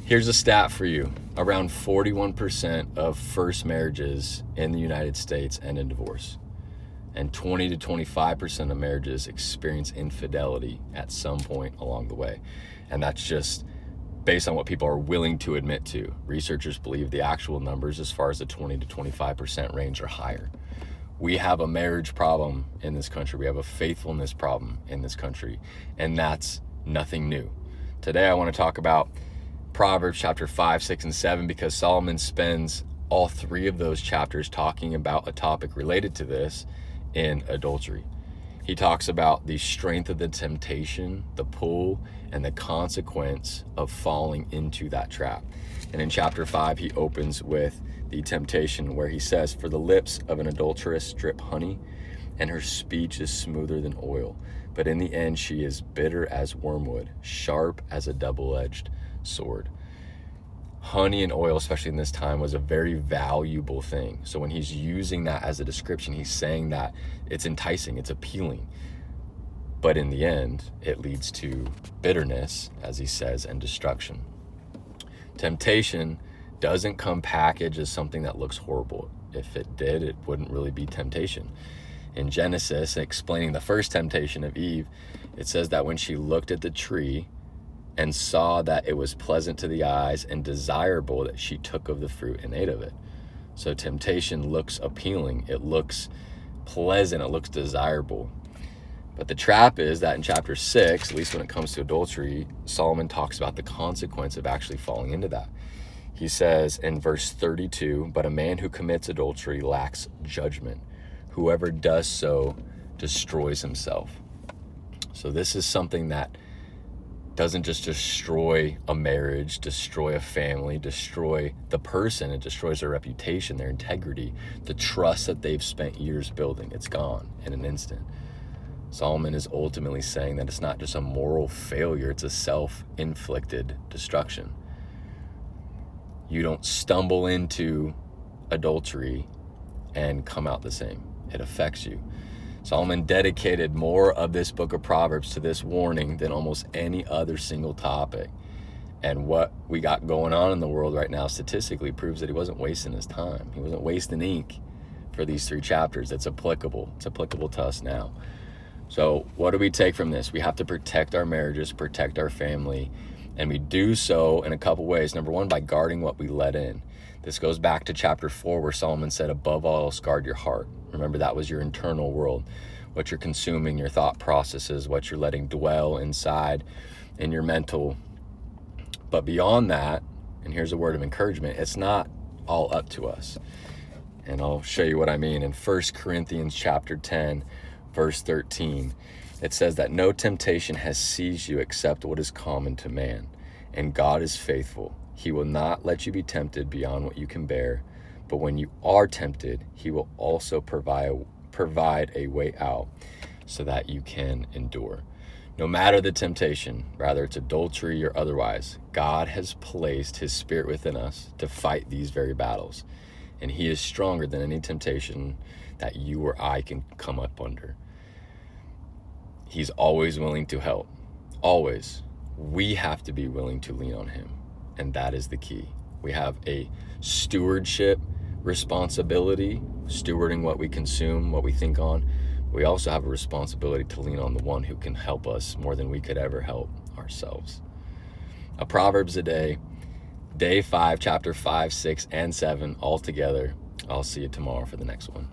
Here's a stat for you. Around 41% of first marriages in the United States end in divorce. And 20 to 25% of marriages experience infidelity at some point along the way. And that's just based on what people are willing to admit to. Researchers believe the actual numbers as far as the 20 to 25% range are higher. We have a marriage problem in this country. We have a faithfulness problem in this country. And that's nothing new. Today I want to talk about Proverbs chapter 5, 6, and 7, because Solomon spends all three of those chapters talking about a topic related to this in adultery. He talks about the strength of the temptation, the pull, and the consequence of falling into that trap. And in chapter 5, he opens with the temptation where he says, "For the lips of an adulteress drip honey, and her speech is smoother than oil. But in the end she is bitter as wormwood, sharp as a double-edged sword." Honey and oil, especially in this time, was a very valuable thing. So when he's using that as a description, he's saying that it's enticing, it's appealing. But in the end, it leads to bitterness, as he says, and destruction. Temptation doesn't come packaged as something that looks horrible. If it did, it wouldn't really be temptation. In Genesis, explaining the first temptation of Eve, it says that when she looked at the tree and saw that it was pleasant to the eyes and desirable, that she took of the fruit and ate of it. So temptation looks appealing, it looks pleasant, it looks desirable. But the trap is that in chapter 6, at least when it comes to adultery, Solomon talks about the consequence of actually falling into that. He says in verse 32, "But a man who commits adultery lacks judgment. Whoever does so destroys himself." So this is something that doesn't just destroy a marriage, destroy a family, destroy the person. It destroys their reputation, their integrity, the trust that they've spent years building. It's gone in an instant. Solomon is ultimately saying that it's not just a moral failure, it's a self-inflicted destruction. You don't stumble into adultery and come out the same. It affects you. Solomon dedicated more of this book of Proverbs to this warning than almost any other single topic. And what we got going on in the world right now statistically proves that he wasn't wasting his time. He wasn't wasting ink for these 3 chapters. It's applicable. It's applicable to us now. So what do we take from this? We have to protect our marriages, protect our family, and we do so in a couple ways. Number one, by guarding what we let in. This goes back to chapter 4 where Solomon said, "Above all else, guard your heart." Remember, that was your internal world, what you're consuming, your thought processes, what you're letting dwell inside in your mental. But beyond that, and here's a word of encouragement, it's not all up to us. And I'll show you what I mean. In 1 Corinthians chapter 10, verse 13, it says that no temptation has seized you except what is common to man. And God is faithful. He will not let you be tempted beyond what you can bear. But when you are tempted, he will also provide a way out so that you can endure. No matter the temptation, whether it's adultery or otherwise, God has placed his spirit within us to fight these very battles. And he is stronger than any temptation that you or I can come up under. He's always willing to help. Always. We have to be willing to lean on him. And that is the key. We have a stewardship responsibility, stewarding what we consume, what we think on. We also have a responsibility to lean on the one who can help us more than we could ever help ourselves. A Proverbs a day, day 5, chapter 5, 6, and 7 all together. I'll see you tomorrow for the next one.